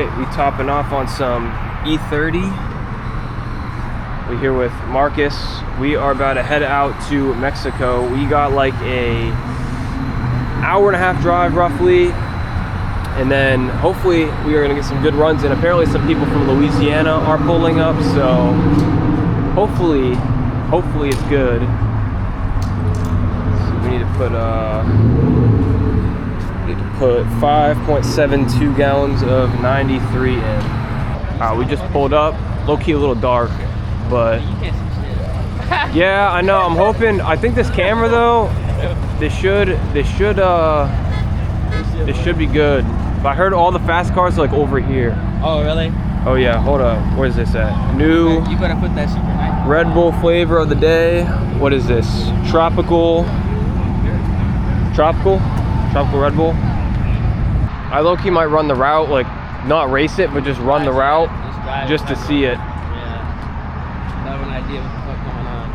right, we topping off on some E30. We're here with Marcus. We are about to head out to Mexico. We got like a hour-and-a-half drive roughly, and then hopefully we are gonna get some good runs in. Apparently some people from Louisiana are pulling up, so hopefully it's good. So we need to put 5.72 gallons of 93 in. We just pulled up, low-key a little dark, but yeah, I know. I'm hoping. I think this camera though, this should be good. But I heard all the fast cars are like over here. Oh really? Oh yeah. Hold up. Where is this at? New. You better put that super nice. Red Bull flavor of the day. What is this? Tropical Red Bull. I low-key might run the route, like not race it, but just run the route, just to see it. Yeah. I have an idea what the fuck going on.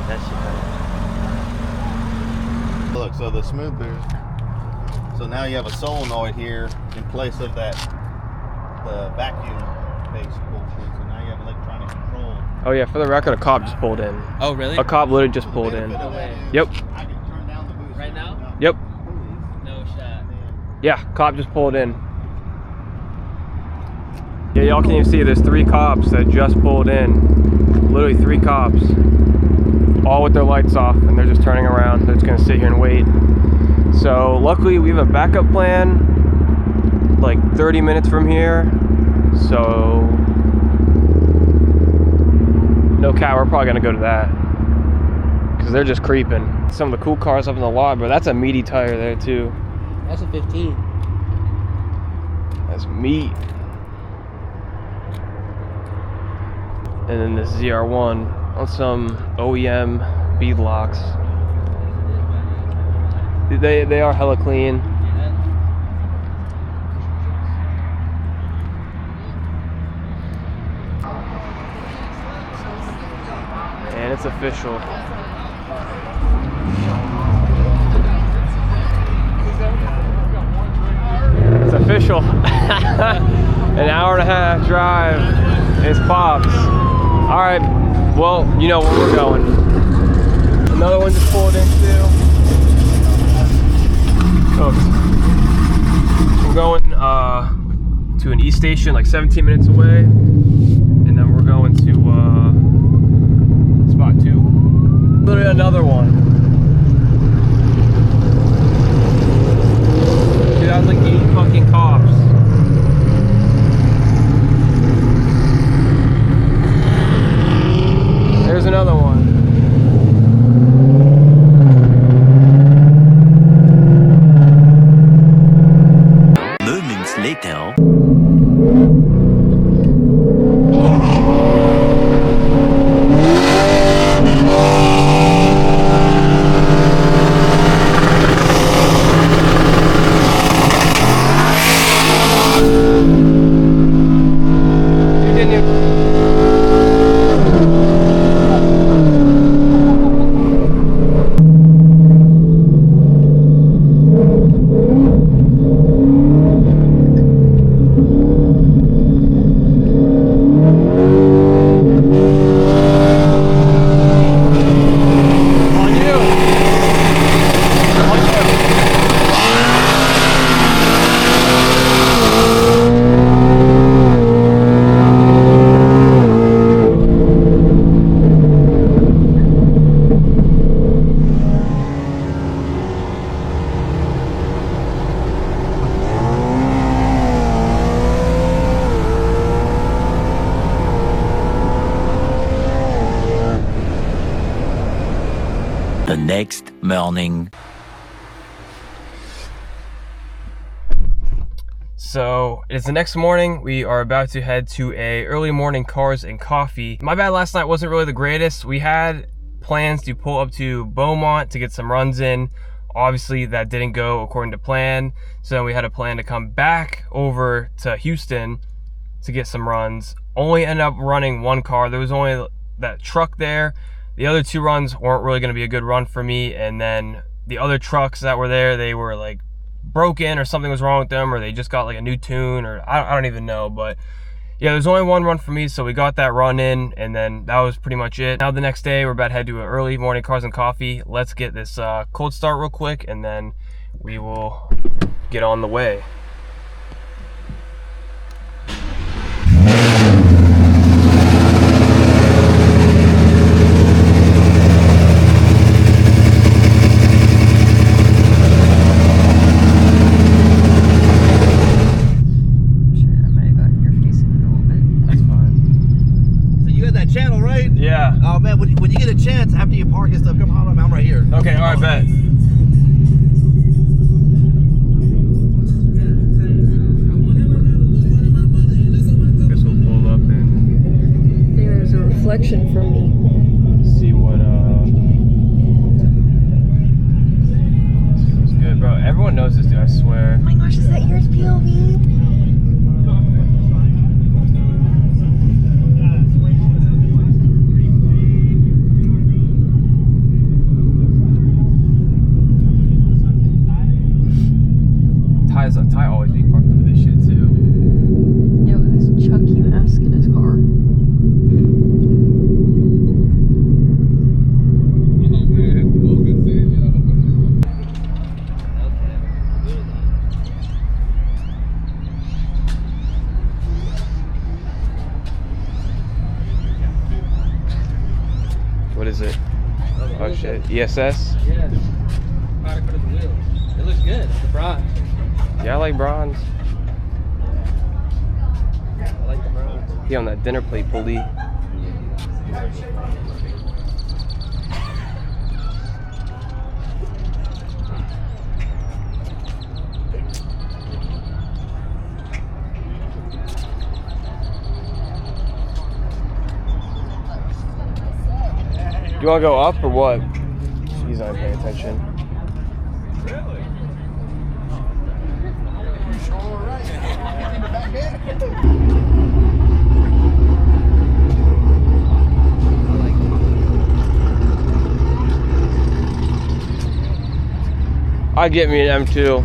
That shit. Look, so the smooth boost. So now you have a solenoid here in place of the vacuum-based bullshit. So now you have electronic control. Oh yeah, for the record, a cop just pulled in. Oh really? A cop literally just pulled in. Yep. I can turn down the boost right now? Yep. No shot. Yeah, cop just pulled in. Yeah, y'all can even see there's 3 cops that just pulled in. Literally 3 cops. All with their lights off, and they're just turning around. They're just gonna sit here and wait. So luckily we have a backup plan like 30 minutes from here. So no cap, we're probably gonna go to that. Because they're just creeping. Some of the cool cars up in the lot, but that's a meaty tire there too. That's a 15. That's meat. And then this ZR1 on some OEM beadlocks. They are hella clean. And it's official. It's official. An hour-and-a-half drive is pops. All right, well, you know where we're going. Another one just pulled in too. Cooked. We're going to an East station like 17 minutes away, and then we're going to spot 2. Literally another one. Dude, that was like 8 fucking cops. There's another one. Moments later. The next morning. So it's the next morning. We are about to head to a early morning cars and coffee. My bad, last night wasn't really the greatest. We had plans to pull up to Beaumont to get some runs in. Obviously that didn't go according to plan. So we had a plan to come back over to Houston to get some runs. Only ended up running 1 car. There was only that truck there. The other 2 runs weren't really going to be a good run for me. And then the other trucks that were there, they were like broken or something was wrong with them, or they just got like a new tune, or I don't even know. But yeah, there's only one run for me, so we got that run in, and then that was pretty much it. Now the next day, we're about to head to an early morning cars and coffee. Let's get this cold start real quick, and then we will get on the way. Channel, right? Yeah. Oh man, when you get a chance after you park and stuff, come holler at me. I'm right here. Okay, all right, bet. Guess we'll pull up and there's a reflection from me. see what's good, bro. Everyone knows this dude, I swear. Oh my gosh, is that yours, POV? Ty always be parked with this shit too. Yeah, with this Chucky mask in his car. What is it? Oh shit, ESS? Yes. Product for the wheels. It looks good. The bronze. Yeah, I like bronze. I like the bronze. He on that dinner plate pulley. You want to go up or what? He's not paying attention. Really? I'd get me an M2,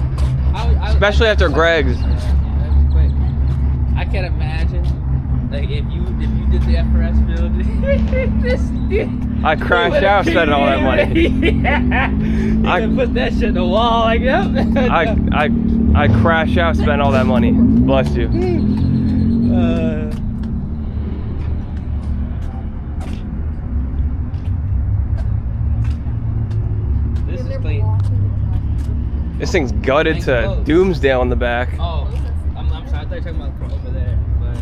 especially after Greg's. I can't imagine, like if you did the FRS build, this dude. I crashed out spending all that money. Yeah. I put that shit in the wall like that. I crash out spending all that money. Bless you. This is clean. This thing's gutted to Doomsdale in the back. Oh, I'm sorry. I thought you were talking about from over there, but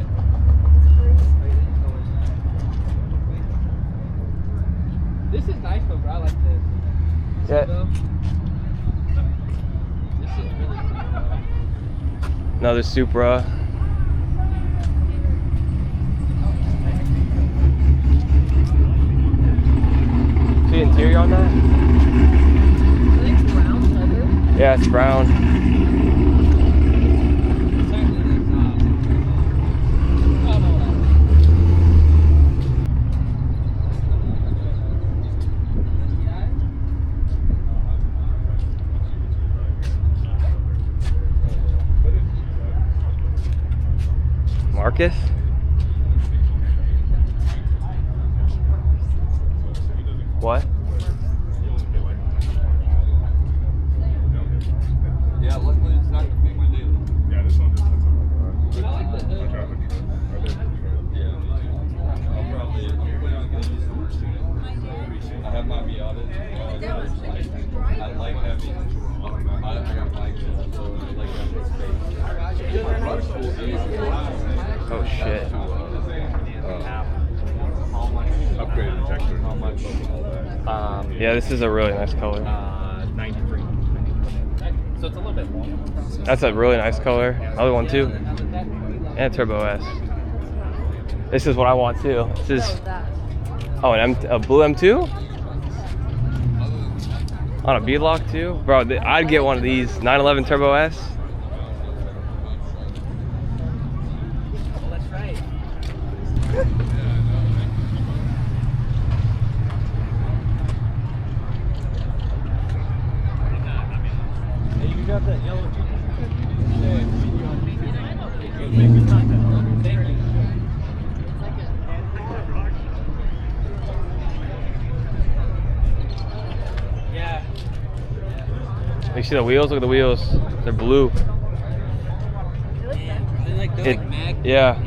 this is nice though, bro. I like this. Yeah. This is really cool, bro. Another Supra. See the interior on that? I think it's brown leather. Yeah, it's brown. Marcus? What? Yeah, luckily it's not the big one deal. Yeah, this one just I like the hood. I'll probably plan on getting this one soon. I have my Miatas. I like having, I got bikes, so I like having space. Oh shit. Upgrade injector. How much? Yeah, this is a really nice color. 93. So it's a little bit longer. That's a really nice color. Another one too. And Turbo S. This is what I want too. This is a blue M2 on a beadlock too, bro. I'd get one of these 911 Turbo S. Oh, that's right. Hey, you got that yellow see the wheels? Look at the wheels. They're blue. They're like mag. Yeah.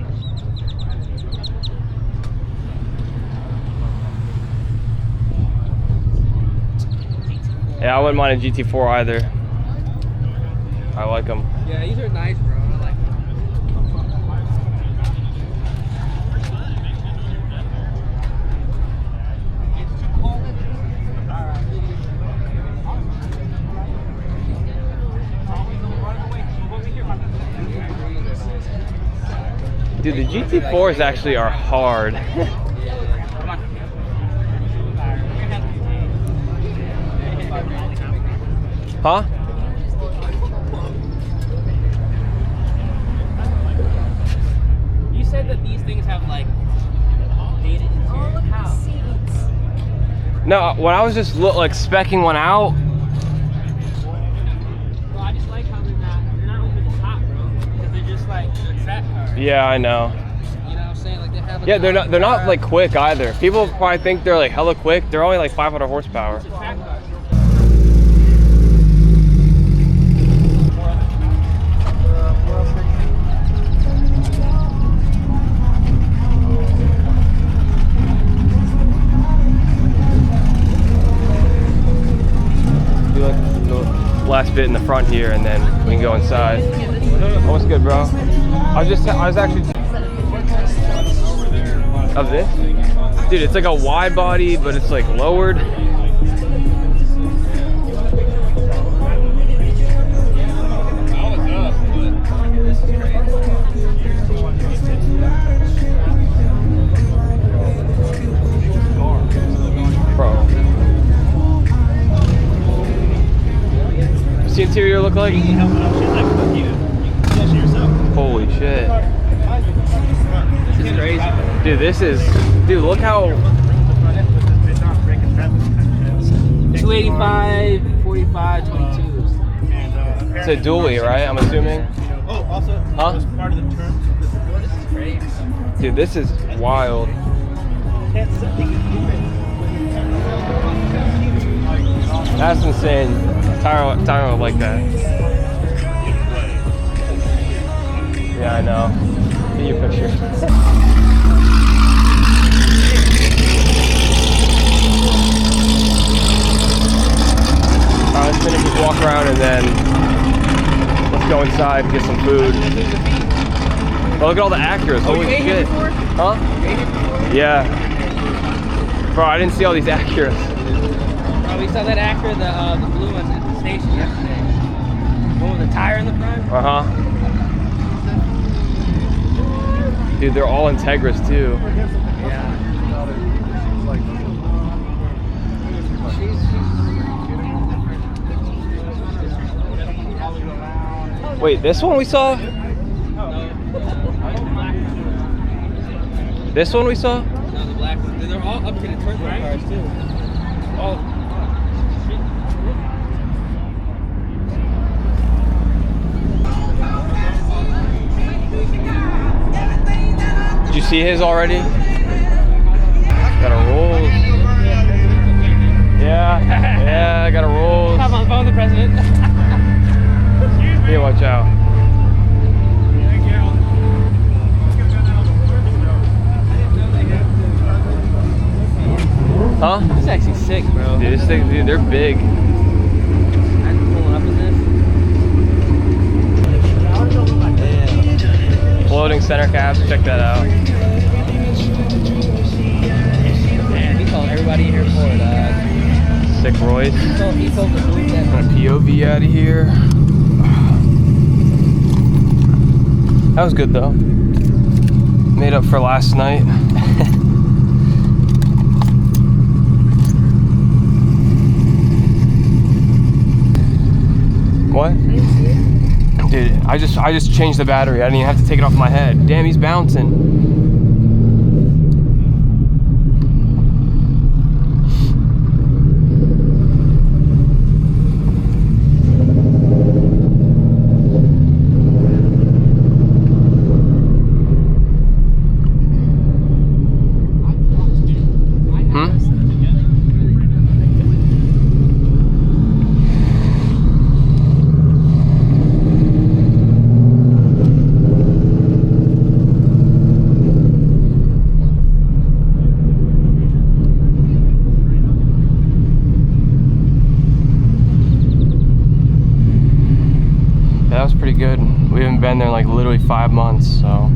Yeah, I wouldn't mind a GT4 either. I like them. Yeah, these are nice, bro. I like them. Dude, the GT4s actually are hard. Huh? You said that these things have like data interior. How? No, when I was just like specking one out. Well, I just like how they're not over the top, bro. Because they're just like they're track cars. Yeah, I know. You know what I'm saying? Like they have. Yeah, they're not like quick either. People probably think they're like hella quick. They're only like 500 horsepower. It's a track car. Do like the last bit in the front here, and then we can go inside. What's good, bro? I was actually of this, dude. It's like a wide body, but it's like lowered. Bro. What's the interior look like? Holy shit. This is crazy. Dude, dude, look how. 285, 45, 22s. It's a dually, right? I'm assuming. Oh, also, Huh? as part of the terms of this agreement, This is crazy. Dude, this is wild. That's insane. Tyler would like that. Yeah, I know. Get your picture. Alright, let's finish this walk around and then let's go inside and get some food. Oh, look at all the Acuras. Holy shit. Huh? Yeah. Bro, I didn't see all these Acuras. Oh, we saw that Acura, the blue one at the station yesterday. One with the tire in the front. Uh-huh. Dude, they're all Integras too. Yeah. Wait, this one we saw? This one we saw? No, the black one. They're all upgraded turbo cars too. All. Did you see his already? Got a Rolls. Yeah, yeah, I got a Rolls. Hop on the phone with the president. Here, watch out. Huh? This is actually sick, bro. Dude, this thing, dude, they're big. I'm pulling up in this. Floating center caps, check that out. Man, he's calling everybody here for it, Sick Royce. He told the move that. Got a POV out of here. That was good though. Made up for last night. What? Dude, I just changed the battery. I didn't even have to take it off my head. Damn, he's bouncing. pretty good. We haven't been there in like literally 5 months, so.